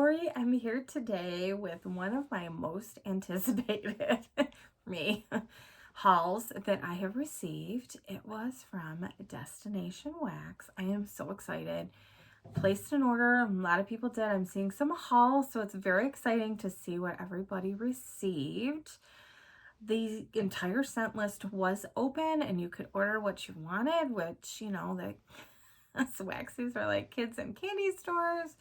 Lori. I'm here today with one of my most anticipated me hauls that I have received. It was from Destination Wax. I am so excited. Placed an order. A lot of people did. I'm seeing some hauls, so it's very exciting to see what everybody received. The entire scent list was open and you could order what you wanted, which, you know, the waxies are like kids in candy stores.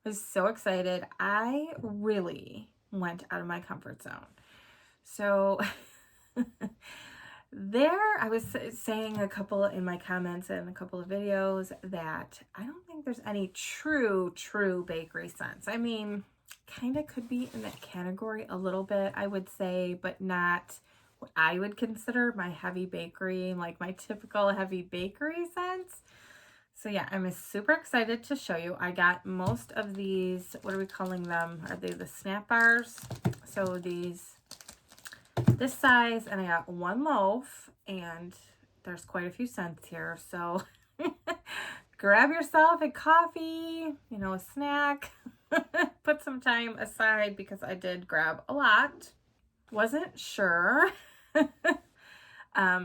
Was so excited. I really went out of my comfort zone. So I was saying a couple in my comments and a couple of videos that I don't think there's any true bakery scents. I mean, kind of could be in that category a little bit, I would say, but not what I would consider my heavy bakery, like my typical heavy bakery scents. So yeah, I'm super excited to show you. I got most of these, what are we calling them? Are they the snap bars? So this size, and I got one loaf, and there's quite a few scents here. So grab yourself a coffee, you know, a snack, put some time aside because I did grab a lot. Wasn't sure.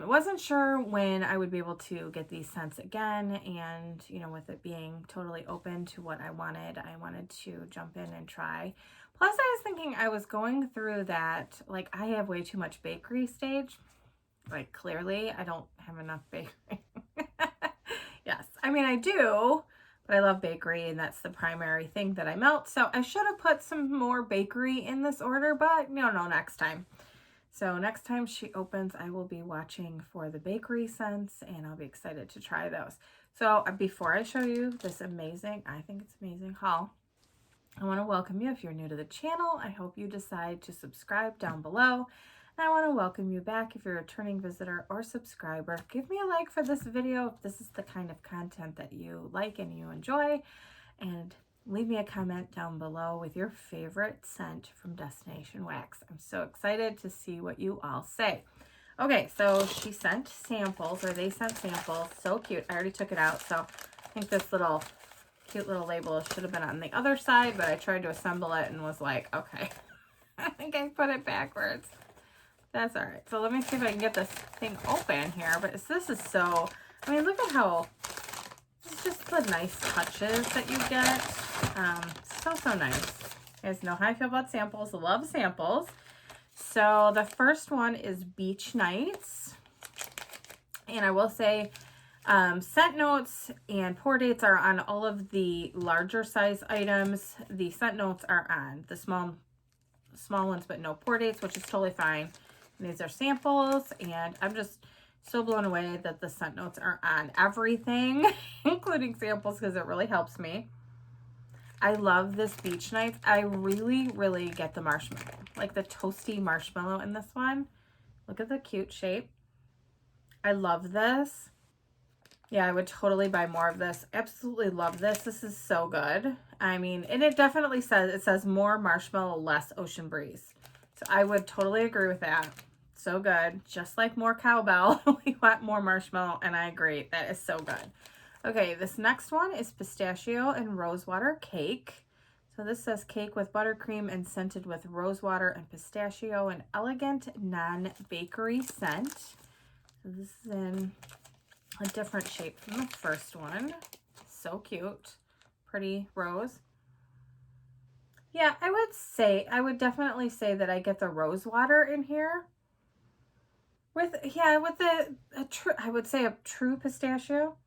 Wasn't sure when I would be able to get these scents again, and you know, with it being totally open to what I wanted to jump in and try. Plus I was thinking, I was going through that, like, I have way too much bakery stage. Like, clearly I don't have enough bakery. Yes, I mean I do, but I love bakery and that's the primary thing that I melt. So I should have put some more bakery in this order, but no, next time. So next time she opens, I will be watching for the bakery scents and I'll be excited to try those. So before I show you this amazing, I think it's amazing haul, I want to welcome you if you're new to the channel. I hope you decide to subscribe down below. And I want to welcome you back if you're a returning visitor or subscriber. Give me a like for this video if this is the kind of content that you like and you enjoy. And leave me a comment down below with your favorite scent from Destination Wax. I'm so excited to see what you all say. Okay, so she sent samples, or they sent samples. So cute. I already took it out, so I think this little cute little label should have been on the other side, but I tried to assemble it and was like, okay, I think I put it backwards. That's all right. So let me see if I can get this thing open here. But this is so, I mean, look at how, it's just the nice touches that you get. So nice. You guys know how I feel about samples. Love samples. So the first one is Beach Nights. And I will say, scent notes and pour dates are on all of the larger size items. The scent notes are on the small ones, but no pour dates, which is totally fine. And these are samples, and I'm just so blown away that the scent notes are on everything, including samples, because it really helps me. I love this Beach Nights. I really get the marshmallow, like the toasty marshmallow in this one. Look at the cute shape. I love this. Yeah, I would totally buy more of this. Absolutely love this. This is so good. I mean, and it definitely says more marshmallow, less ocean breeze. So I would totally agree with that. So good. Just like more cowbell, we want more marshmallow, and I agree. That is so good. Okay, this next one is pistachio and rosewater cake. So this says cake with buttercream and scented with rosewater and pistachio, an elegant non-bakery scent. So this is in a different shape from the first one. So cute. Pretty rose. Yeah, I would definitely say that I get the rosewater in here. I would say a true pistachio.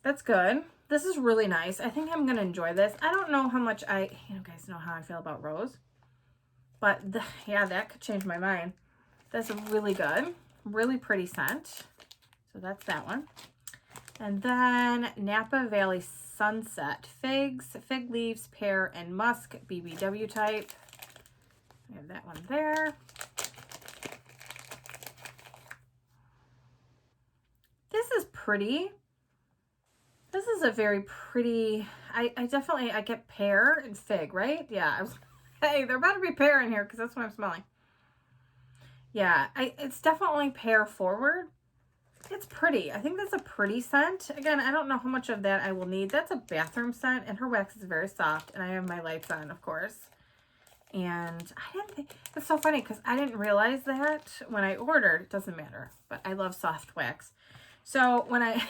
That's good. This is really nice. I think I'm going to enjoy this. I don't know how much you guys know how I feel about rose. But yeah, that could change my mind. That's really good. Really pretty scent. So that's that one. And then Napa Valley Sunset Figs, fig leaves, pear, and musk, BBW type. We have that one there. This is pretty. This is a very pretty, I get pear and fig, right? Yeah, hey, there better be pear in here because that's what I'm smelling. Yeah, it's definitely pear forward. It's pretty. I think that's a pretty scent. Again, I don't know how much of that I will need. That's a bathroom scent, and her wax is very soft, and I have my lights on, of course. And I didn't think, it's so funny because I didn't realize that when I ordered. It doesn't matter, but I love soft wax. So when I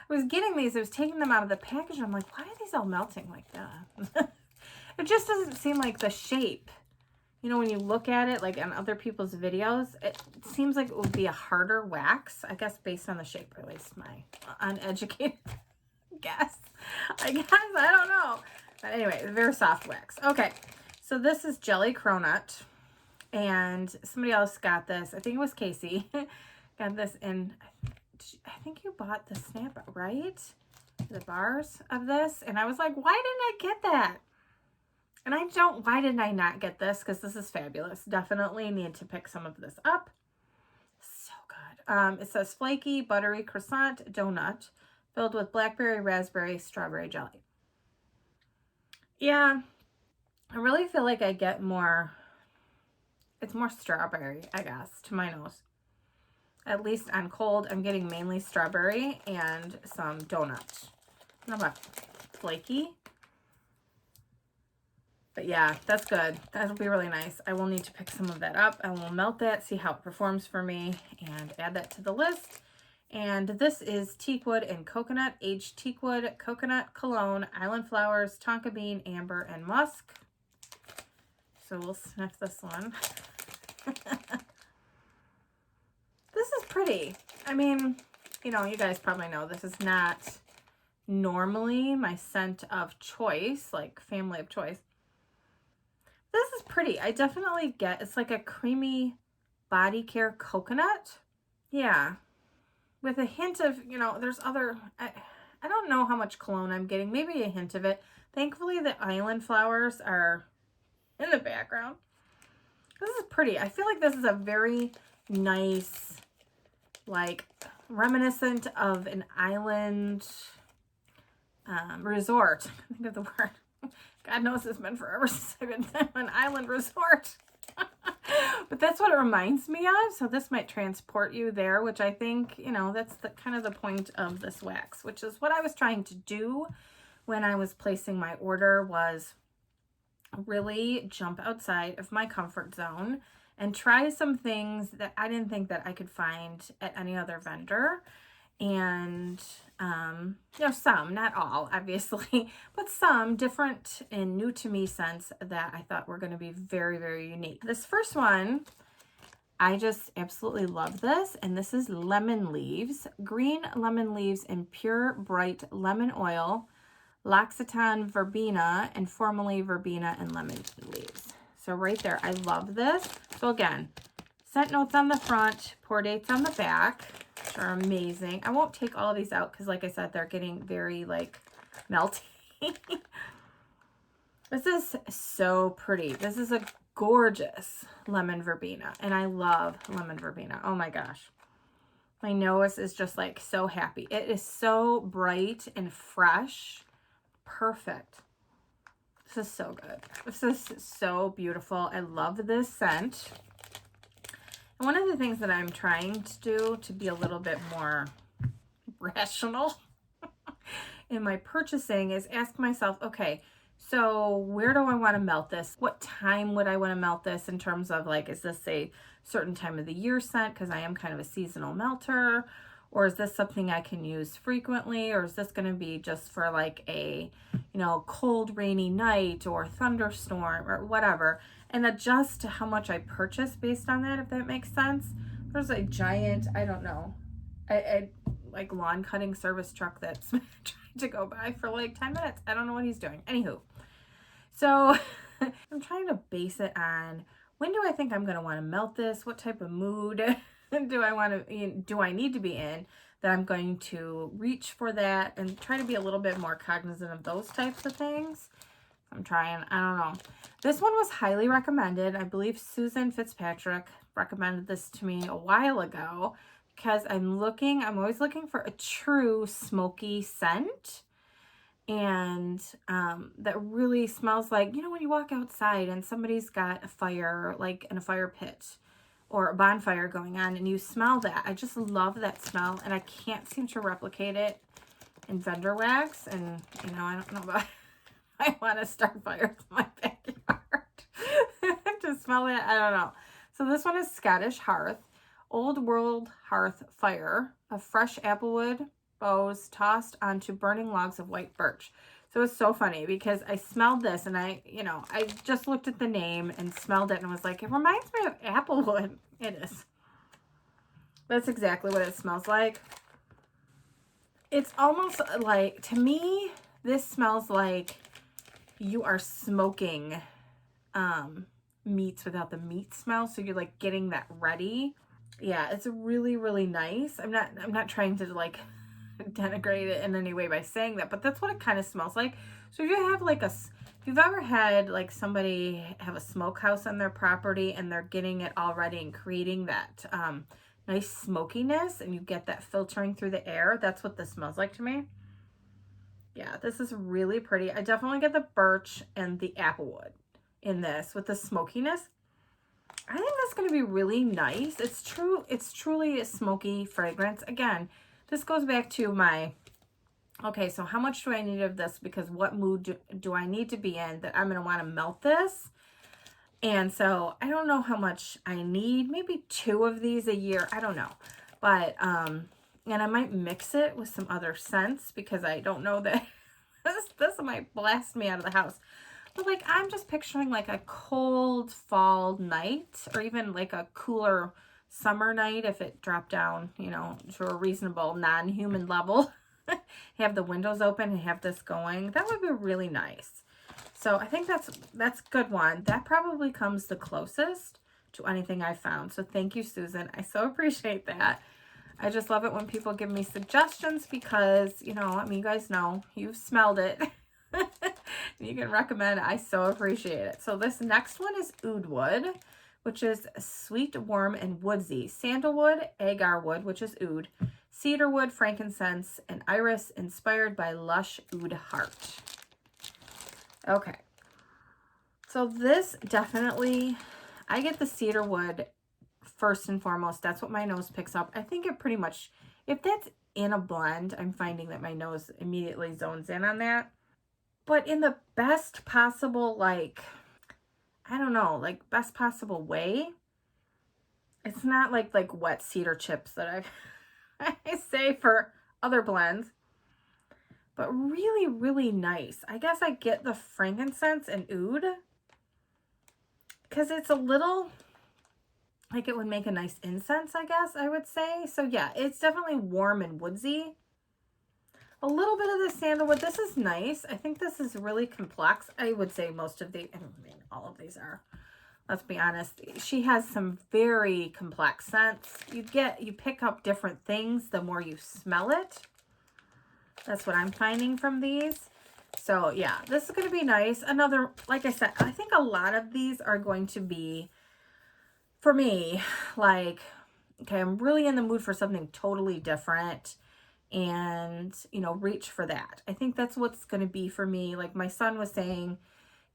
was getting these, I was taking them out of the package, and I'm like, why are these all melting like that? It just doesn't seem like the shape. You know, when you look at it, like on other people's videos, it seems like it would be a harder wax, I guess, based on the shape, or at least my uneducated guess. I guess, I don't know. But anyway, very soft wax. Okay, so this is Jelly Cronut, and somebody else got this. I think it was Casey. Got this in, I think you bought the snap, right? The bars of this. And I was like, why didn't I get that? And why did I not get this? Because this is fabulous. Definitely need to pick some of this up. So good. It says flaky, buttery croissant donut filled with blackberry, raspberry, strawberry jelly. Yeah, I really feel like I get more, it's more strawberry, I guess, to my nose. At least on cold, I'm getting mainly strawberry and some donut. Not about flaky. But yeah, that's good. That'll be really nice. I will need to pick some of that up. I will melt that, see how it performs for me, and add that to the list. And this is teakwood and coconut, aged teakwood, coconut, cologne, island flowers, tonka bean, amber, and musk. So we'll sniff this one. This is pretty. I mean, you know, you guys probably know this is not normally my scent of choice, like family of choice. This is pretty. I definitely get, it's like a creamy body care coconut. Yeah. With a hint of, you know, there's other, I don't know how much cologne I'm getting. Maybe a hint of it. Thankfully, the island flowers are in the background. This is pretty. I feel like this is a very nice, like, reminiscent of an island resort. Think of the word. God knows it's been forever since I've been to an island resort. But that's what it reminds me of. So this might transport you there, which I think, you know, that's the kind of the point of this wax, which is what I was trying to do when I was placing my order, was really jump outside of my comfort zone and try some things that I didn't think that I could find at any other vendor. And you know, some, not all obviously, but some different and new to me scents that I thought were going to be very, very unique. This first one, I just absolutely love this, and this is lemon leaves, green lemon leaves and pure bright lemon oil, L'Occitane verbena, and formally verbena and lemon leaves. So right there, I love this. So again, scent notes on the front, pour dates on the back, which are amazing. I won't take all of these out because, like I said, they're getting very, like, melty. This is so pretty. This is a gorgeous lemon verbena, and I love lemon verbena. Oh my gosh. My nose is just, like, so happy. It is so bright and fresh. Perfect. This is so good. This is so beautiful. I love this scent. And one of the things that I'm trying to do to be a little bit more rational in my purchasing is ask myself, okay, so where do I want to melt this? What time would I want to melt this in terms of, like, is this a certain time of the year scent because I am kind of a seasonal melter? Or is this something I can use frequently? Or is this going to be just for, like, a, you know, cold, rainy night or thunderstorm or whatever? And adjust to how much I purchase based on that, if that makes sense. There's a giant, I don't know, a like lawn cutting service truck that's trying to go by for like 10 minutes. I don't know what he's doing. Anywho, so I'm trying to base it on, when do I think I'm going to want to melt this? What type of mood do I need to be in that I'm going to reach for that, and try to be a little bit more cognizant of those types of things. I'm trying, I don't know. This one was highly recommended. I believe Susan Fitzpatrick recommended this to me a while ago because I'm always looking for a true smoky scent. And that really smells like, you know, when you walk outside and somebody's got a fire, like in a fire pit, or a bonfire going on, and you smell that. I just love that smell, and I can't seem to replicate it in vendor wax. And, you know, I don't know about, I want to start fires in my backyard to smell it. I don't know. So this one is Scottish Hearth, Old World Hearth Fire, of fresh applewood boughs tossed onto burning logs of white birch. So it's so funny because I smelled this and I just looked at the name and smelled it and was like, it reminds me of applewood. It is. That's exactly what it smells like. It's almost like, to me, this smells like you are smoking meats without the meat smell. So you're like getting that ready. Yeah, it's really, really nice. I'm not trying to like denigrate it in any way by saying that, but that's what it kind of smells like. So if you have like if you've ever had like somebody have a smokehouse on their property and they're getting it all ready and creating that nice smokiness, and you get that filtering through the air, that's what this smells like to me. Yeah, this is really pretty. I definitely get the birch and the applewood in this with the smokiness. I think that's going to be really nice. It's truly a smoky fragrance. Again, this goes back to my, okay, so how much do I need of this? Because what mood do I need to be in that I'm going to want to melt this? And so I don't know how much I need. Maybe 2 of these a year. I don't know. But, and I might mix it with some other scents because I don't know that this might blast me out of the house. But like, I'm just picturing like a cold fall night, or even like a cooler summer night if it dropped down, you know, to a reasonable non-human level. Have the windows open and have this going. That would be really nice. So I think that's a good one. That probably comes the closest to anything I found. So thank you, Susan. I so appreciate that. I just love it when people give me suggestions because, you know, I mean, you guys know, you've smelled it. You can recommend it. I so appreciate it. So this next one is oud wood, which is sweet, warm, and woodsy. Sandalwood, agar wood, which is oud, cedarwood, frankincense, and iris, inspired by lush oud heart. Okay. So this definitely, I get the cedarwood first and foremost. That's what my nose picks up. I think it pretty much, if that's in a blend, I'm finding that my nose immediately zones in on that. But in the best possible, like, I don't know, like best possible way. It's not like wet cedar chips that I say for other blends. But really, really nice. I guess I get the frankincense and oud because it's a little like it would make a nice incense, I guess I would say. So yeah, it's definitely warm and woodsy. A little bit of the sandalwood. This is nice. I think this is really complex. I would say most of the, I mean, all of these are. Let's be honest. She has some very complex scents. You pick up different things the more you smell it. That's what I'm finding from these. So yeah, this is going to be nice. Another, like I said, I think a lot of these are going to be, for me, like, okay, I'm really in the mood for something totally different. And, you know, reach for that. I think that's what's going to be for me. Like my son was saying,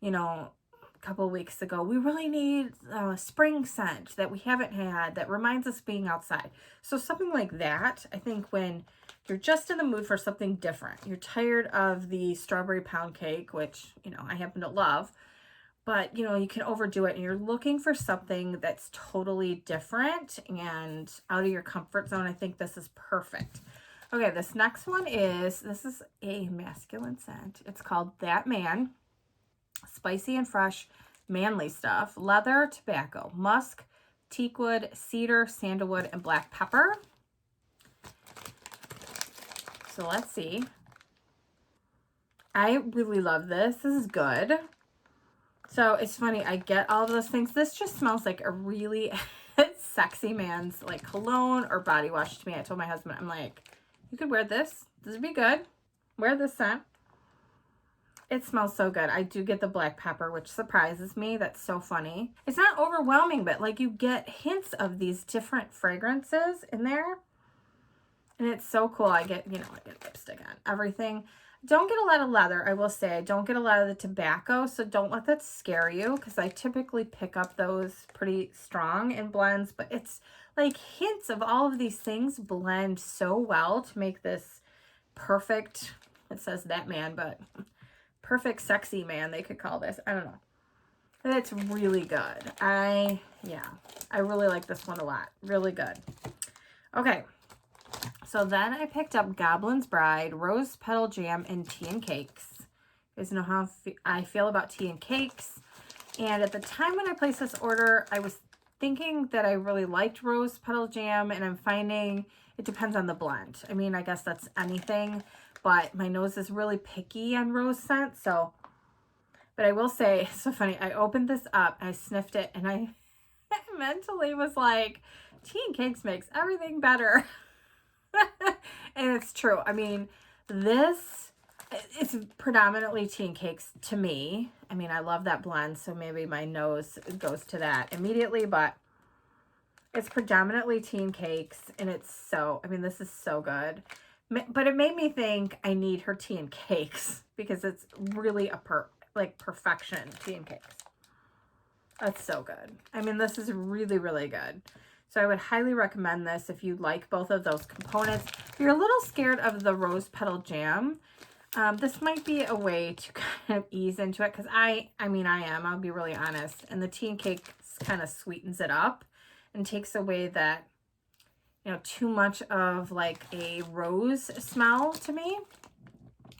you know, a couple of weeks ago, we really need a spring scent that we haven't had that reminds us being outside. So something like that, I think when you're just in the mood for something different, you're tired of the strawberry pound cake, which, you know, I happen to love, but, you know, you can overdo it and you're looking for something that's totally different and out of your comfort zone. I think this is perfect. Okay, this next one is, this is a masculine scent. It's called That Man. Spicy and fresh, manly stuff. Leather, tobacco, musk, teakwood, cedar, sandalwood, and black pepper. So let's see. I really love this. This is good. So it's funny, I get all of those things. This just smells like a really sexy man's like cologne or body wash to me. I told my husband, I'm like, you could wear this. This would be good. Wear this scent. It smells so good. I do get the black pepper, which surprises me. That's so funny. It's not overwhelming, but like you get hints of these different fragrances in there. And it's so cool. I get, you know, I get lipstick on everything. Don't get a lot of leather, I will say. I don't get a lot of the tobacco, so don't let that scare you, because I typically pick up those pretty strong in blends, but it's like hints of all of these things blend so well to make this perfect, it says that man, but perfect sexy man, they could call this. I don't know. It's really good. I really like this one a lot. Really good. Okay. So then I picked up Goblins Bride, Rose Petal Jam, and Tea and Cakes. You guys know how I feel about tea and cakes. And at the time when I placed this order, I was thinking that I really liked Rose Petal Jam, and I'm finding it depends on the blend. I mean, I guess that's anything, but my nose is really picky on rose scent, so... But I will say, it's so funny, I opened this up, I sniffed it, and I mentally was like, tea and cakes makes everything better. And it's true. I mean, this, it's predominantly tea and cakes to me. I mean, I love that blend, so maybe my nose goes to that immediately, but it's predominantly tea and cakes, and it's so, I mean, this is so good. But it made me think I need her tea and cakes, because it's really a perfection tea and cakes. That's so good. I mean, this is really, really good. So I would highly recommend this if you like both of those components. If you're a little scared of the rose petal jam, this might be a way to kind of ease into it, because I mean, I am, I'll be really honest. And the tea and cake kind of sweetens it up and takes away that, you know, too much of like a rose smell to me.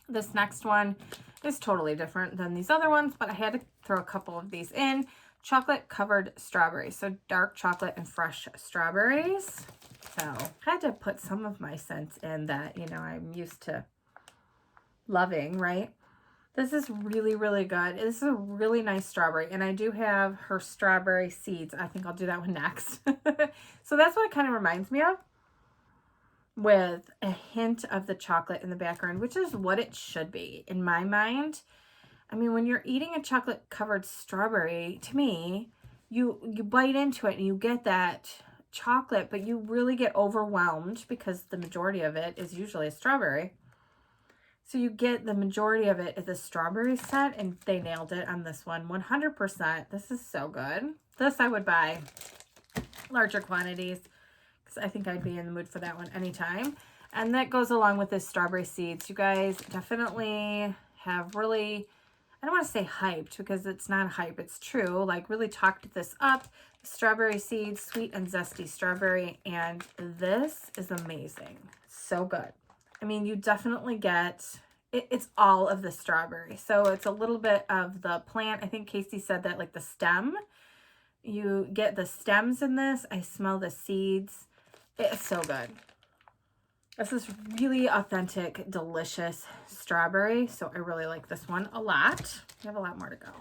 This next one is totally different than these other ones, but I had to throw a couple of these in. Chocolate covered strawberries, so dark chocolate and fresh strawberries. So I had to put some of my scents in that, you know, I'm used to loving, right? This is really, really good. This is a really nice strawberry, and I do have her strawberry seeds. I think I'll do that one next. So that's what it kind of reminds me of, with a hint of the chocolate in the background, which is what it should be in my mind. I mean, when you're eating a chocolate covered strawberry, to me, you bite into it and you get that chocolate, but you really get overwhelmed because the majority of it is usually a strawberry. So you get the majority of it is a strawberry scent, and they nailed it on this one 100%. This is so good. This I would buy larger quantities, because I think I'd be in the mood for that one anytime. And that goes along with this strawberry seeds. You guys definitely have really, I don't want to say hyped, because it's not hype, it's true, like really talked this up. Strawberry seeds, sweet and zesty strawberry, and this is amazing. So good. I mean, you definitely get, it's all of the strawberry. So it's a little bit of the plant. I think Casey said that, like the stem. You get the stems in this. I smell the seeds. It's so good. This is really authentic, delicious strawberry. So I really like this one a lot. We have a lot more to go.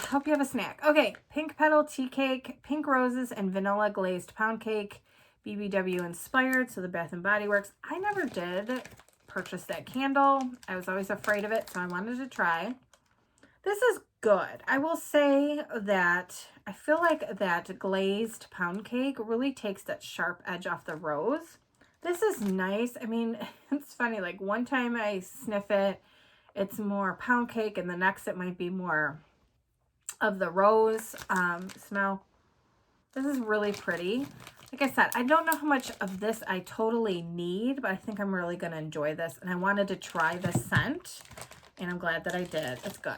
Hope you have a snack. Okay, pink petal tea cake, pink roses, and vanilla glazed pound cake. BBW inspired, so the Bath and Body Works. I never did purchase that candle. I was always afraid of it, so I wanted to try. This is good. I will say that I feel like that glazed pound cake really takes that sharp edge off the rose. This is nice. I mean, it's funny, like one time I sniff it, it's more pound cake, and the next it might be more of the rose smell. This is really pretty. Like I said, I don't know how much of this I totally need, but I think I'm really going to enjoy this. And I wanted to try this scent, and I'm glad that I did. It's good.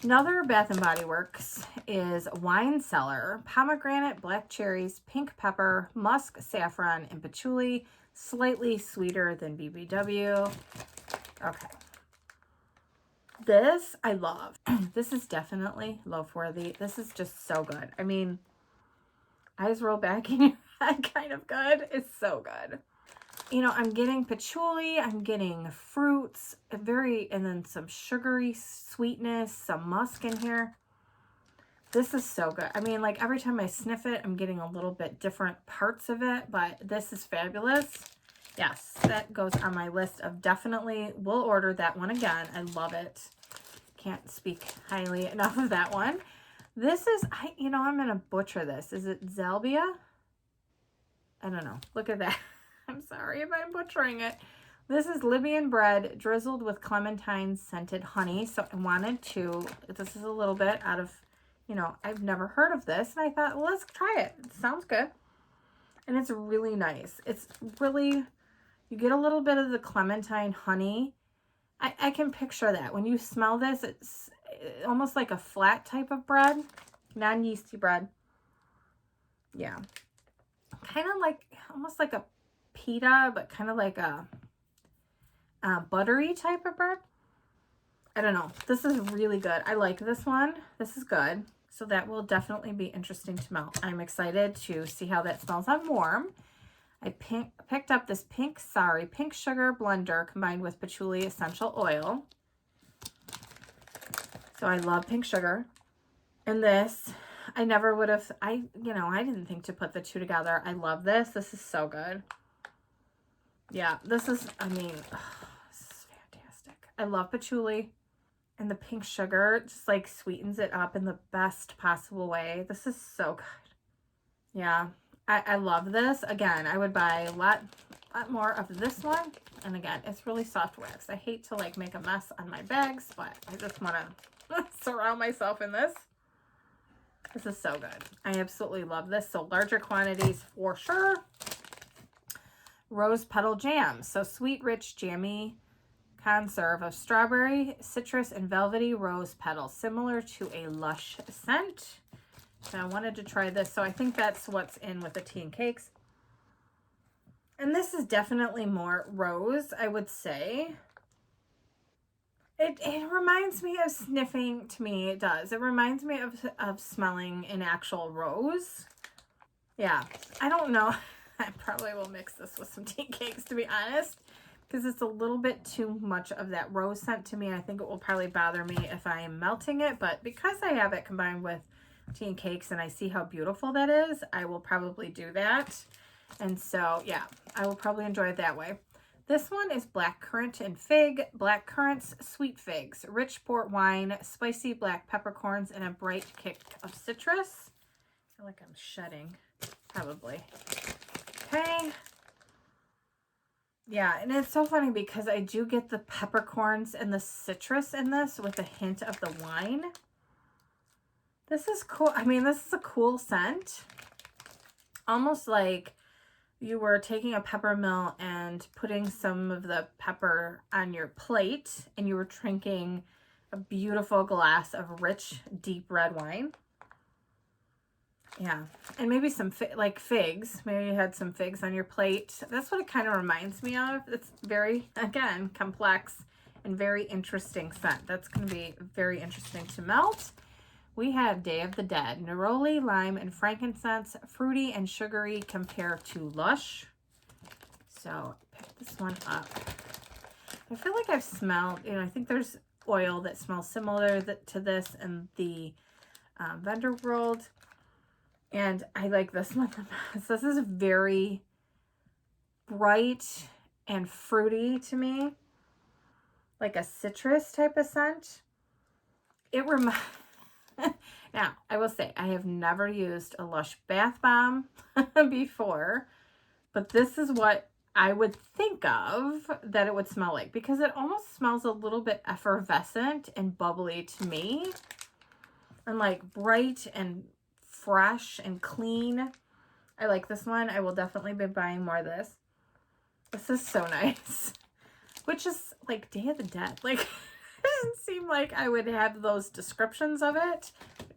Another Bath and Body Works is Wine Cellar, pomegranate, black cherries, pink pepper, musk, saffron, and patchouli. Slightly sweeter than BBW. Okay. This I love. This is definitely loaf-worthy. This is just so good. I mean, eyes roll back in your head kind of good. It's so good. You know, I'm getting patchouli, I'm getting fruits, and then some sugary sweetness, some musk in here. This is so good. I mean, like every time I sniff it, I'm getting a little bit different parts of it, but this is fabulous. Yes, that goes on my list of definitely will order that one again. I love it. Can't speak highly enough of that one. This is, I'm going to butcher this. Is it Zelbia? I don't know. Look at that. I'm sorry if I'm butchering it. This is Libyan bread drizzled with clementine scented honey. So I wanted to, this is a little bit out of, you know, I've never heard of this. And I thought, well, let's try it. It sounds good. And it's really nice. It's really, you get a little bit of the clementine honey. I can picture that. When you smell this, it's almost like a flat type of bread. Non-yeasty bread. Yeah. Kind of like, almost like a pita, but kind of like a buttery type of bread. I don't know. This is really good. I like this one. This is good. So that will definitely be interesting to melt. I'm excited to see how that smells on warm. I picked up this pink sugar blender combined with patchouli essential oil. So I love pink sugar. And this, I never would have, I didn't think to put the two together. I love this. This is so good. Yeah, this is, I mean, this is fantastic. I love patchouli. And the pink sugar just like sweetens it up in the best possible way. This is so good. Yeah. I love this. Again, I would buy a lot more of this one. And again, it's really soft wax. I hate to like make a mess on my bags, but I just want to surround myself in this. This is so good. I absolutely love this. So larger quantities for sure. Rose petal jam. So sweet, rich, jammy conserve of strawberry, citrus, and velvety rose petals, similar to a lush scent. So I wanted to try this. So I think that's what's in with the tea and cakes. And this is definitely more rose, I would say. It reminds me of sniffing, to me it does. It reminds me of smelling an actual rose. Yeah, I don't know. I probably will mix this with some tea and cakes, to be honest, because it's a little bit too much of that rose scent to me. I think it will probably bother me if I am melting it, but because I have it combined with tea and cakes and I see how beautiful that is, I will probably do that. And so, yeah, I will probably enjoy it that way. This one is black currant and fig, black currants, sweet figs, rich port wine, spicy black peppercorns, and a bright kick of citrus. I feel like I'm shedding, probably. Okay. Yeah, and it's so funny because I do get the peppercorns and the citrus in this with a hint of the wine. This is cool. I mean, this is a cool scent. Almost like you were taking a peppermill and putting some of the pepper on your plate and you were drinking a beautiful glass of rich, deep red wine. Yeah, and maybe some like figs. Maybe you had some figs on your plate. That's what it kind of reminds me of. It's very, again, complex and very interesting scent. That's going to be very interesting to melt. We have Day of the Dead. Neroli, lime, and frankincense. Fruity and sugary compare to lush. So pick this one up. I feel like I've smelled, I think there's oil that smells similar to this in the vendor world. And I like this one the best. This is very bright and fruity to me. Like a citrus type of scent. It reminds... Now, I will say, I have never used a Lush bath bomb before, but this is what I would think of that it would smell like, because it almost smells a little bit effervescent and bubbly to me, and like bright and fresh and clean. I like this one. I will definitely be buying more of this. This is so nice. Which is like Day of the Dead. Like, it doesn't seem like I would have those descriptions of it.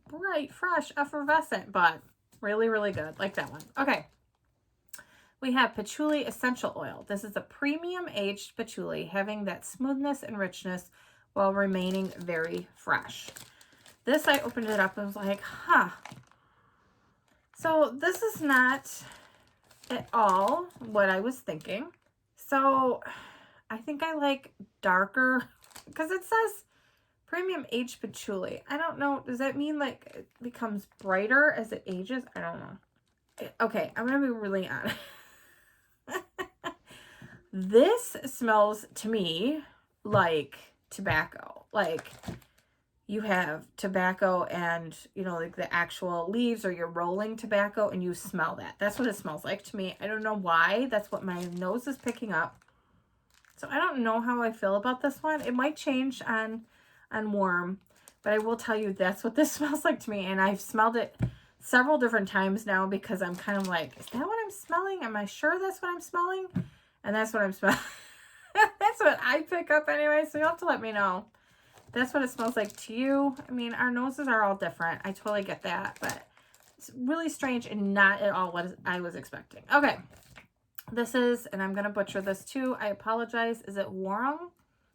Bright, fresh, effervescent, but really, really good. Like that one. Okay. We have patchouli essential oil. This is a premium aged patchouli, having that smoothness and richness while remaining very fresh. This, I opened it up and was like, huh. So this is not at all what I was thinking. So I think I like darker, because it says premium aged patchouli. I don't know. Does that mean like it becomes brighter as it ages? I don't know. Okay, I'm going to be really honest. This smells to me like tobacco. Like, you have tobacco and, you know, like the actual leaves, or you're rolling tobacco and you smell that. That's what it smells like to me. I don't know why. That's what my nose is picking up. So I don't know how I feel about this one. It might change on warm, but I will tell you that's what this smells like to me. And I've smelled it several different times now because I'm kind of like, is that what I'm smelling? Am I sure that's what I'm smelling? And that's what I'm smelling. That's what I pick up anyway. So you'll have to let me know. That's what it smells like to you. I mean, our noses are all different. I totally get that, but it's really strange and not at all what I was expecting. Okay. This is, and I'm going to butcher this too. I apologize. Is it warung?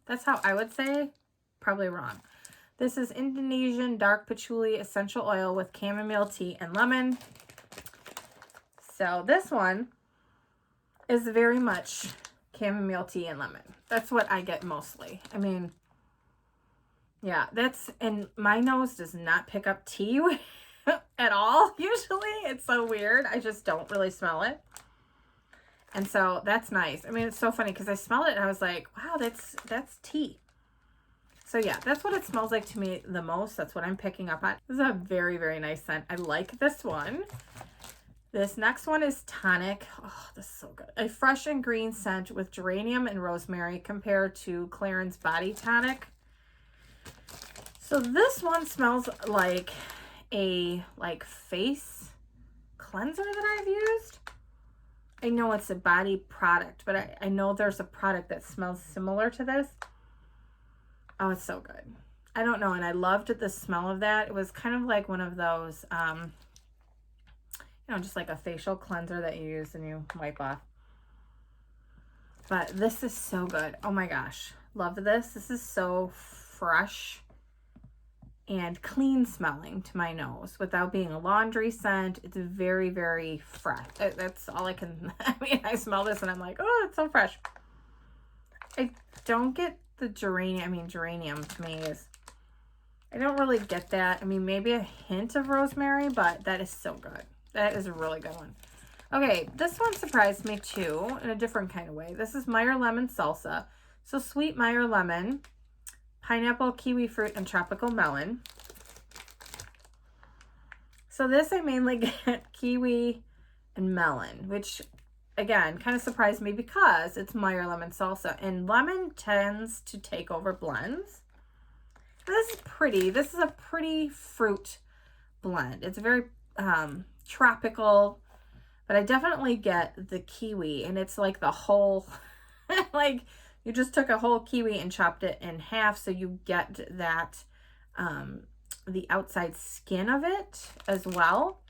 That's how I would say. Probably wrong. This is Indonesian dark patchouli essential oil with chamomile tea and lemon. So this one is very much chamomile tea and lemon. That's what I get mostly. I mean, yeah, and my nose does not pick up tea at all, usually. It's so weird. I just don't really smell it. And so that's nice. I mean, it's so funny because I smelled it and I was like, wow, that's tea. So yeah, that's what it smells like to me the most. That's what I'm picking up on. This is a very, very nice scent. I like this one. This next one is Tonic. Oh, this is so good. A fresh and green scent with geranium and rosemary compared to Clarins Body Tonic. So this one smells like a face cleanser that I've used. I know it's a body product, but I know there's a product that smells similar to this. Oh, it's so good. I don't know, and I loved the smell of that. It was kind of like one of those, you know, just like a facial cleanser that you use and you wipe off. But this is so good. Oh my gosh. Love this. This is so fresh and clean smelling to my nose without being a laundry scent. It's very, very fresh. That's all I can, I mean, I smell this and I'm like, oh, it's so fresh. I don't get the geranium. I mean, geranium to me is, I don't really get that. I mean, maybe a hint of rosemary, but that is so good. That is a really good one. Okay, this one surprised me too in a different kind of way. This is Meyer Lemon Salsa. So sweet Meyer Lemon, pineapple, kiwi fruit, and tropical melon. So this I mainly get kiwi and melon, which again kind of surprised me because it's Meyer Lemon Salsa and lemon tends to take over blends. This is pretty. This is a pretty fruit blend. It's very tropical, but I definitely get the kiwi, and it's like the whole like you just took a whole kiwi and chopped it in half, so you get that the outside skin of it as well.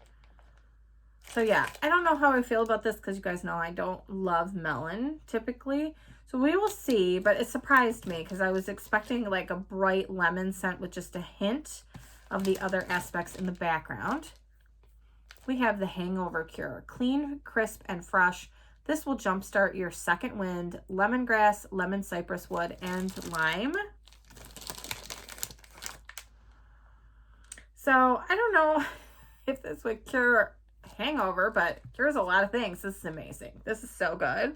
So yeah, I don't know how I feel about this because you guys know I don't love melon typically. So we will see, but it surprised me because I was expecting like a bright lemon scent with just a hint of the other aspects in the background. We have the Hangover Cure. Clean, crisp, and fresh. This will jumpstart your second wind. Lemongrass, lemon cypress wood, and lime. So I don't know if this would cure hangover, but cures a lot of things. This is amazing. This is so good.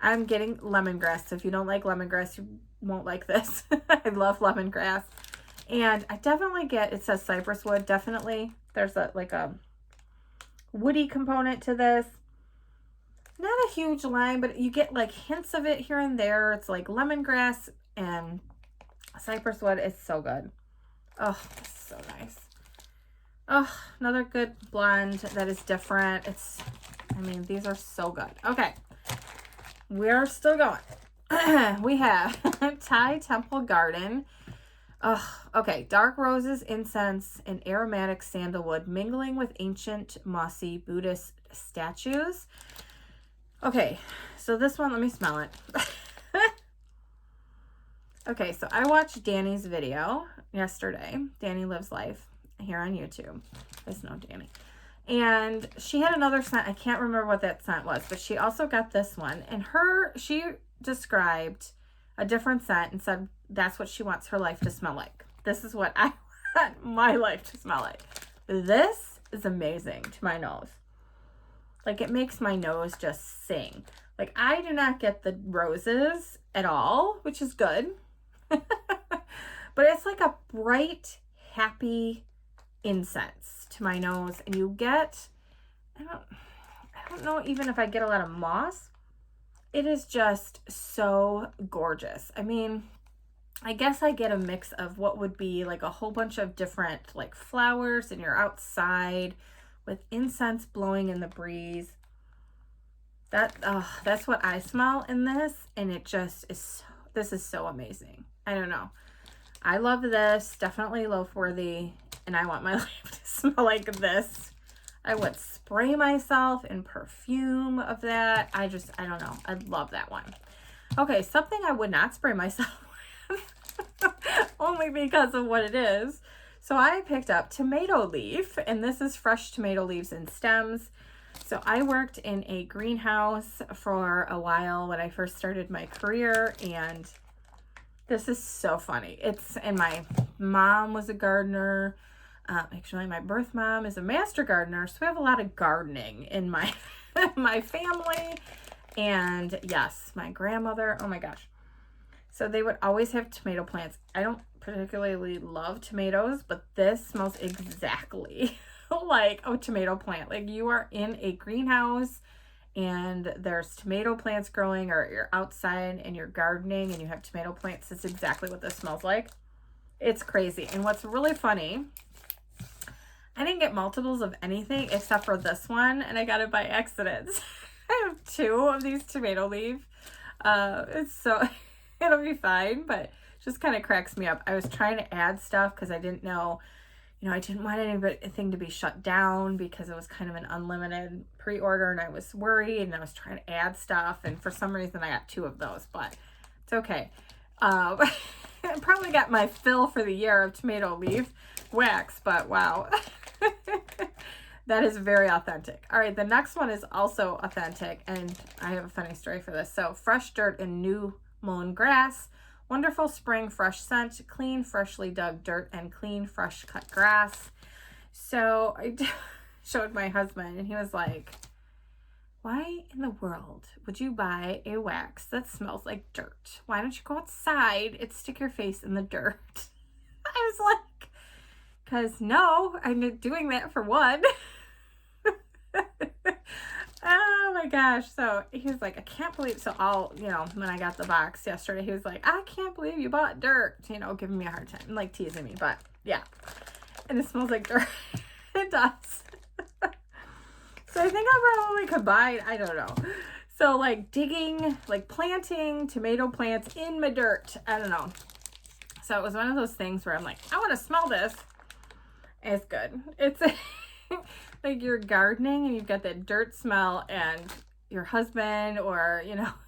I'm getting lemongrass. So if you don't like lemongrass, you won't like this. I love lemongrass. And I definitely get, it says cypress wood, definitely. There's like a woody component to this. Not a huge lime, but you get like hints of it here and there. It's like lemongrass and cypress wood. It's so good. Oh, this is so nice. Oh, another good blend that is different. I mean, these are so good. Okay. We're still going. We have Thai Temple Garden. Oh, okay. Dark roses, incense, and aromatic sandalwood mingling with ancient mossy Buddhist statues. Okay, so this one, let me smell it. Okay, so I watched Danny's video yesterday. Danny Lives Life here on YouTube. I just know Danny. And she had another scent. I can't remember what that scent was, but she also got this one. And she described a different scent and said that's what she wants her life to smell like. This is what I want my life to smell like. This is amazing to my nose. Like, it makes my nose just sing. Like, I do not get the roses at all, which is good. but it's like a bright, happy incense to my nose. And you get, I don't know even if I get a lot of moss. It is just so gorgeous. I mean, I guess I get a mix of what would be like a whole bunch of different like flowers, and you're outside with incense blowing in the breeze. That's what I smell in this, and it just is, this is so amazing. I don't know. I love this, definitely loaf worthy, and I want my life to smell like this. I would spray myself in perfume of that. I don't know. I love that one. Okay, something I would not spray myself with, only because of what it is. So I picked up tomato leaf, and this is fresh tomato leaves and stems. So I worked in a greenhouse for a while when I first started my career, and this is so funny. And my mom was a gardener. Actually, my birth mom is a master gardener, so we have a lot of gardening in my my family. And yes, my grandmother, oh my gosh. So they would always have tomato plants. I don't particularly love tomatoes, but this smells exactly like a tomato plant. Like you are in a greenhouse and there's tomato plants growing, or you're outside and you're gardening and you have tomato plants. That's exactly what this smells like. It's crazy. And what's really funny, I didn't get multiples of anything except for this one, and I got it by accident. I have 2 of these tomato leaf. It'll be fine, but it just kind of cracks me up. I was trying to add stuff because I didn't know, I didn't want anything to be shut down because it was kind of an unlimited pre-order, and I was worried, and I was trying to add stuff, and for some reason I got 2 of those, but it's okay. I probably got my fill for the year of tomato leaf wax, but wow. That is very authentic. All right, the next one is also authentic, and I have a funny story for this. So fresh dirt and new mown grass. Wonderful spring fresh scent, clean, freshly dug dirt, and clean, fresh cut grass. So I showed my husband, and he was like, why in the world would you buy a wax that smells like dirt? Why don't you go outside and stick your face in the dirt? I was like, because no, I'm doing that for one. Oh my gosh. So he was like, I can't believe, so when I got the box yesterday, he was like, I can't believe you bought dirt, giving me a hard time, like teasing me, but yeah. And it smells like dirt. It does. So I think I'll probably combine, I don't know. So like digging, like planting tomato plants in my dirt. I don't know. So it was one of those things where I'm like, I want to smell this. And it's good. It's like you're gardening and you've got that dirt smell, and your husband or,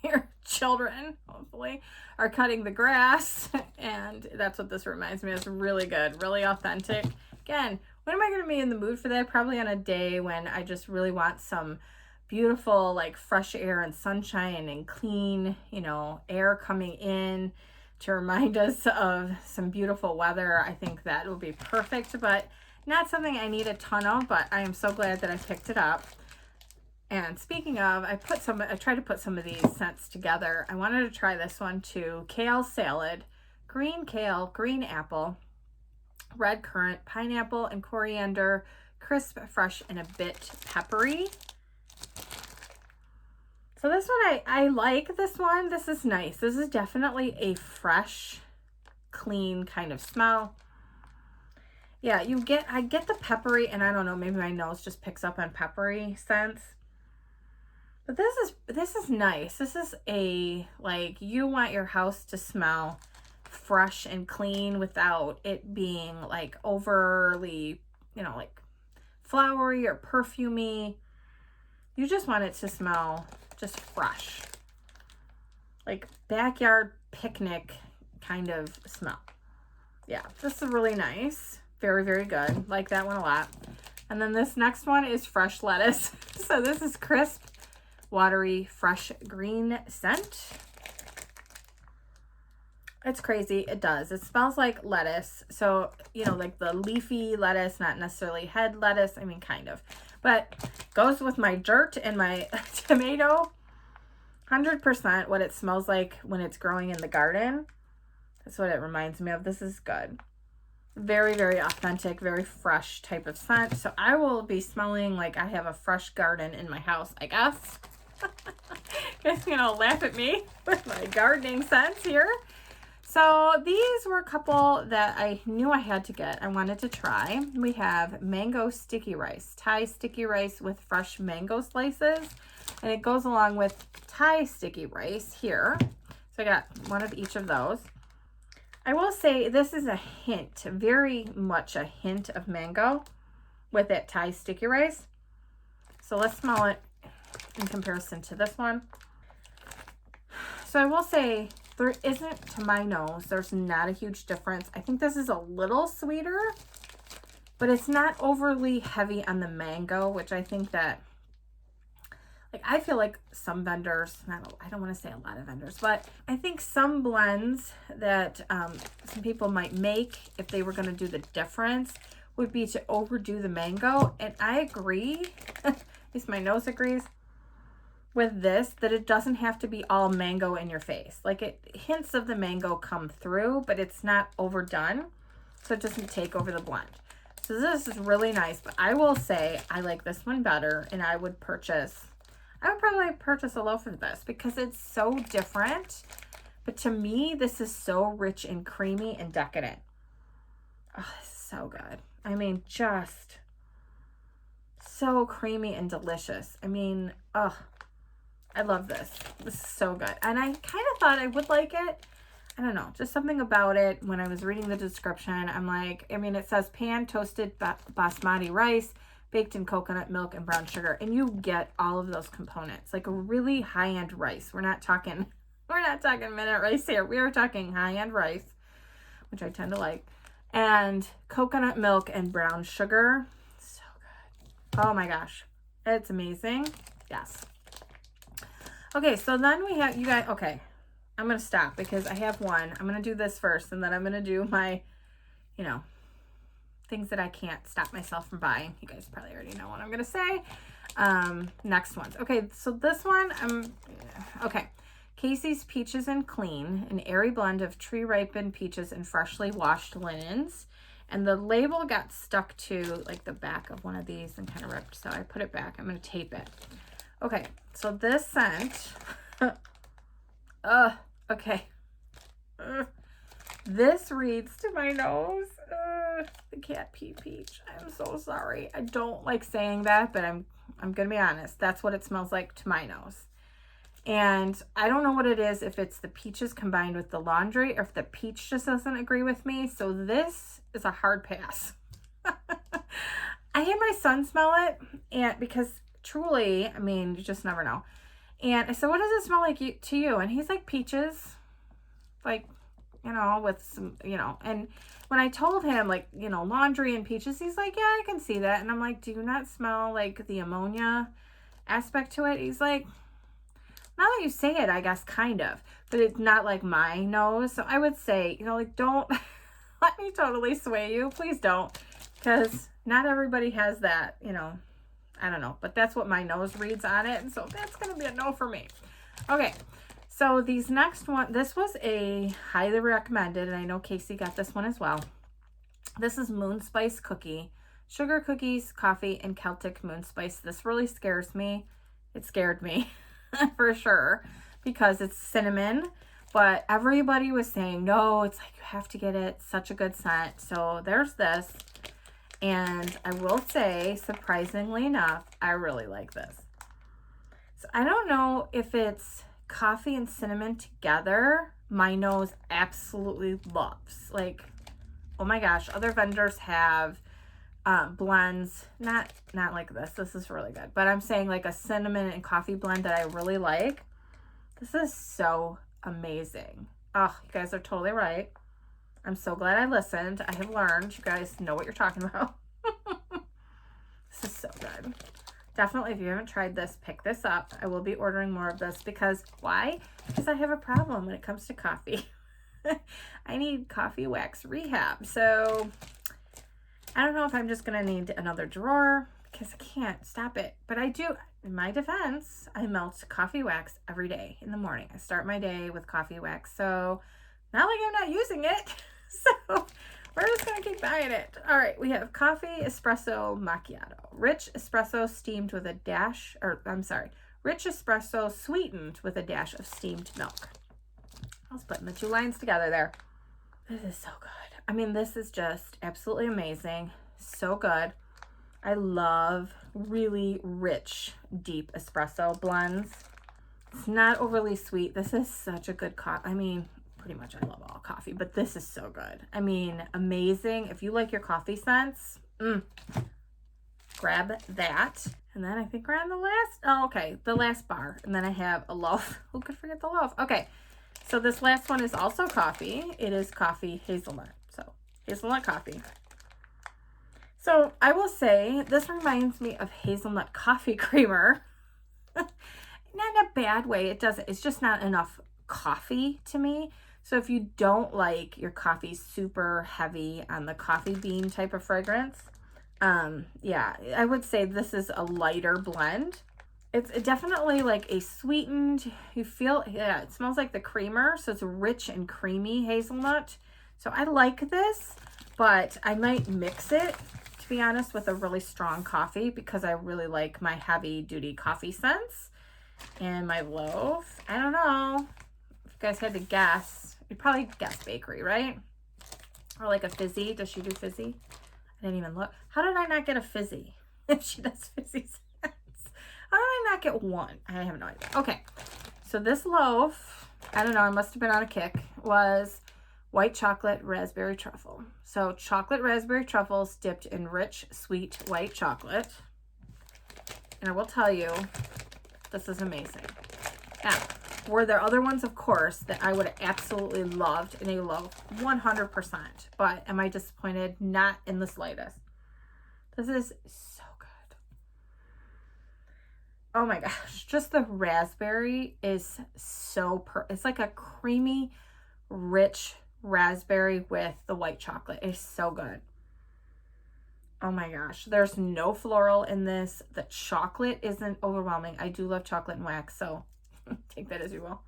your children, hopefully, are cutting the grass. And that's what this reminds me of. It's really good, really authentic. Again, when am I going to be in the mood for that? Probably on a day when I just really want some beautiful, like fresh air and sunshine and clean, air coming in to remind us of some beautiful weather. I think that will be perfect, but not something I need a ton of, but I am so glad that I picked it up. And speaking of, I tried to put some of these scents together. I wanted to try this one too. Kale salad, green kale, green apple, red currant, pineapple, and coriander, crisp, fresh, and a bit peppery. So this one, I like this one. This is nice. This is definitely a fresh, clean kind of smell. Yeah, I get the peppery, and I don't know, maybe my nose just picks up on peppery scents. But this is nice. This is you want your house to smell fresh and clean without it being like overly, like flowery or perfumey. You just want it to smell just fresh. Like backyard picnic kind of smell. Yeah, this is really nice. Very, very good. Like that one a lot. And then this next one is fresh lettuce. So this is crisp, watery, fresh green scent. It's crazy. It does. It smells like lettuce. So, like the leafy lettuce, not necessarily head lettuce. I mean, kind of. But goes with my dirt and my tomato. 100% what it smells like when it's growing in the garden. That's what it reminds me of. This is good. Very, very authentic, very fresh type of scent. So I will be smelling like I have a fresh garden in my house, I guess. You guys, laugh at me with my gardening scents here. So these were a couple that I knew I had to get. I wanted to try. We have mango sticky rice, Thai sticky rice with fresh mango slices. And it goes along with Thai sticky rice here. So I got one of each of those. I will say this is a hint, very much a hint of mango with that Thai sticky rice. So let's smell it in comparison to this one. So I will say there isn't, to my nose, there's not a huge difference. I think this is a little sweeter, but it's not overly heavy on the mango, which I think that, like, I feel like some vendors, I don't want to say a lot of vendors, but I think some blends that some people might make, if they were going to do the difference, would be to overdo the mango. And I agree, at least my nose agrees with this, that it doesn't have to be all mango in your face. Like, hints of the mango come through, but it's not overdone, so it doesn't take over the blend. So this is really nice, but I will say I like this one better, and I would probably purchase a loaf of this because it's so different. But to me, this is so rich and creamy and decadent. Oh, this is so good. I mean, just so creamy and delicious. I mean, oh, I love this. This is so good. And I kind of thought I would like it. I don't know, just something about it. When I was reading the description, I'm like, I mean, it says pan toasted basmati rice, baked in coconut milk and brown sugar, and you get all of those components, like a really high-end rice. We're not talking minute rice here. We are talking high-end rice, which I tend to like, and coconut milk and brown sugar. So good. Oh my gosh, it's amazing. Yes. Okay, so then we have, you guys, okay, I'm gonna stop because I have one. I'm gonna do this first, and then I'm gonna do my, things that I can't stop myself from buying. You guys probably already know what I'm going to say. Next ones. Okay, so this one, okay. Casey's Peaches and Clean, an airy blend of tree-ripened peaches and freshly washed linens. And the label got stuck to, like, the back of one of these and kind of ripped, so I put it back. I'm going to tape it. Okay, so this scent, okay. This reads to my nose, the cat pee peach. I'm so sorry. I don't like saying that, but I'm gonna be honest. That's what it smells like to my nose. And I don't know what it is, if it's the peaches combined with the laundry or if the peach just doesn't agree with me. So this is a hard pass. I had my son smell it, and because truly, I mean, you just never know. And I said, what does it smell like to you? And he's like, peaches, like, with some, and when I told him, like, laundry and peaches, he's like, yeah, I can see that. And I'm like, do you not smell like the ammonia aspect to it? He's like, now that you say it, I guess kind of, but it's not like my nose. So I would say, like, don't let me totally sway you. Please don't, because not everybody has that, I don't know, but that's what my nose reads on it. And so that's going to be a no for me. Okay. So these next one, this was a highly recommended, and I know Casey got this one as well. This is Moon Spice Cookie. Sugar cookies, coffee, and Celtic moon spice. This really scares me. It scared me for sure because it's cinnamon, but everybody was saying, no, it's like you have to get it. It's such a good scent. So there's this. And I will say, surprisingly enough, I really like this. So I don't know if it's coffee and cinnamon together. My nose absolutely loves. Like, oh my gosh, other vendors have blends, not like this. This is really good, but I'm saying like a cinnamon and coffee blend that I really like. This is so amazing. Oh, you guys are totally right. I'm so glad I listened. I have learned. You guys know what you're talking about. This is so good. Definitely, if you haven't tried this, pick this up. I will be ordering more of this because, why? Because I have a problem when it comes to coffee. I need coffee wax rehab. So I don't know if I'm just going to need another drawer because I can't stop it. But I do, in my defense, I melt coffee wax every day in the morning. I start my day with coffee wax. So Not like I'm not using it. So we're just going to keep buying it. All right, we have coffee espresso macchiato. Rich espresso steamed with a dash, or I'm sorry, rich espresso sweetened with a dash of steamed milk. I was putting the two lines together there. This is so good. I mean, this is just absolutely amazing. So good. I love really rich, deep espresso blends. It's not overly sweet. This is such a good coffee. I mean, pretty much I love all coffee, but this is so good. I mean, amazing. If you like your coffee scents, grab that. And then I think we're on the last bar. And then I have a loaf. Who could forget the loaf? Okay, so this last one is also coffee. It is coffee hazelnut. So hazelnut coffee. So I will say this reminds me of hazelnut coffee creamer. Not in a bad way. It's just not enough coffee to me. So if you don't like your coffee super heavy on the coffee bean type of fragrance, yeah, I would say this is a lighter blend. It's definitely like a sweetened, you feel, yeah, it smells like the creamer. So it's rich and creamy hazelnut. So I like this, but I might mix it, to be honest, with a really strong coffee because I really like my heavy duty coffee scents. And my loaf, I don't know if you guys had to guess, you'd probably guess bakery, right? Or like a fizzy. Does she do fizzy? I didn't even look. How did I not get a fizzy if she does fizzy scents? How did I not get one? I have no idea. Okay, so this loaf, I don't know, I must have been on a kick, was white chocolate raspberry truffle. So chocolate raspberry truffles dipped in rich, sweet white chocolate. And I will tell you, this is amazing. Now, were there other ones? Of course, that I would have absolutely loved in a loaf, 100%. But am I disappointed? Not in the slightest. This is so good. Oh my gosh, just the raspberry is so it's like a creamy, rich raspberry with the white chocolate. It's so good. Oh my gosh, there's no floral in this. The chocolate isn't overwhelming. I do love chocolate and wax, so take that as you will.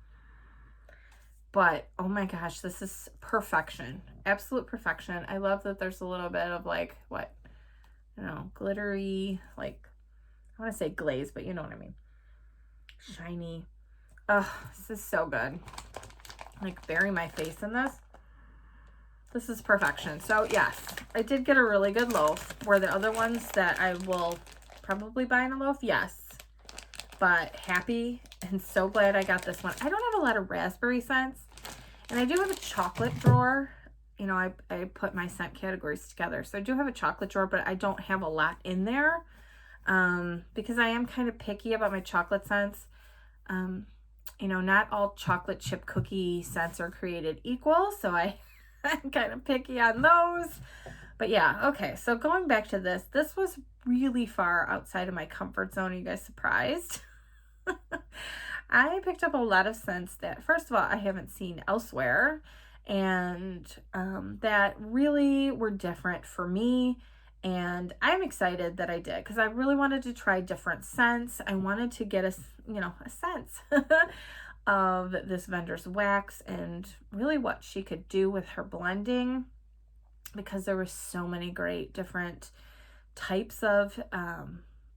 But oh my gosh, this is perfection. Absolute perfection. I love that there's a little bit of like, what, you know, glittery, like, I want to say glaze, but you know what I mean. Shiny. Oh, this is so good. Like, bury my face in this. This is perfection. So yes, I did get a really good loaf. Were there other ones that I will probably buy in a loaf? Yes. But happy and so glad I got this one. I don't have a lot of raspberry scents. And I do have a chocolate drawer. You know, I put my scent categories together. So I do have a chocolate drawer, but I don't have a lot in there. Because I am kind of picky about my chocolate scents. You know, not all chocolate chip cookie scents are created equal. So I'm kind of picky on those. But yeah, okay. So going back to this was really far outside of my comfort zone. Are you guys surprised? I picked up a lot of scents that, first of all, I haven't seen elsewhere. And that really were different for me. And I'm excited that I did because I really wanted to try different scents. I wanted to get a sense of this vendor's wax and really what she could do with her blending, because there were so many great different types of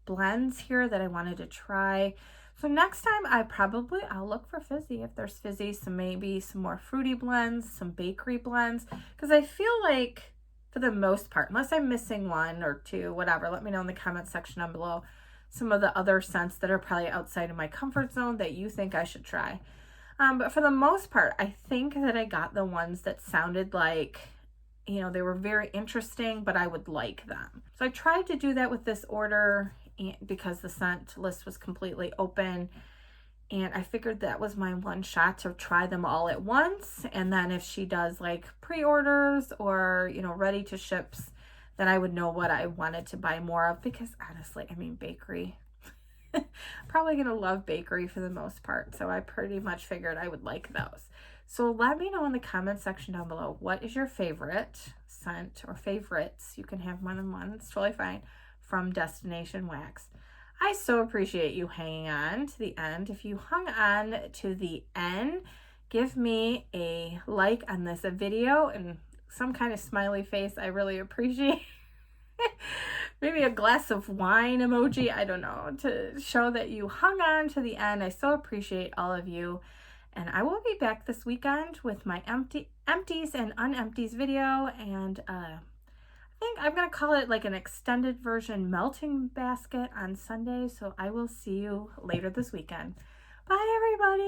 blends here that I wanted to try. So next time I'll look for fizzy if there's fizzy, maybe some more fruity blends, some bakery blends, because I feel like for the most part, unless I'm missing one or two, whatever, let me know in the comment section down below some of the other scents that are probably outside of my comfort zone that you think I should try. But for the most part, I think that I got the ones that sounded like, you know, they were very interesting, but I would like them. So I tried to do that with this order because the scent list was completely open. And I figured that was my one shot to try them all at once. And then if she does like pre-orders or, you know, ready to ships, then I would know what I wanted to buy more of. Because honestly, I mean, bakery, probably going to love bakery for the most part. So I pretty much figured I would like those. So let me know in the comment section down below, what is your favorite scent or favorites? You can have more than one. It's totally fine. From Destination Wax. I so appreciate you hanging on to the end. If you hung on to the end, give me a like on this video and some kind of smiley face. I really appreciate maybe a glass of wine emoji, I don't know, to show that you hung on to the end. I so appreciate all of you. And I will be back this weekend with my empties and unempties video. And I think I'm going to call it like an extended version melting basket on Sunday. So I will see you later this weekend. Bye, everybody.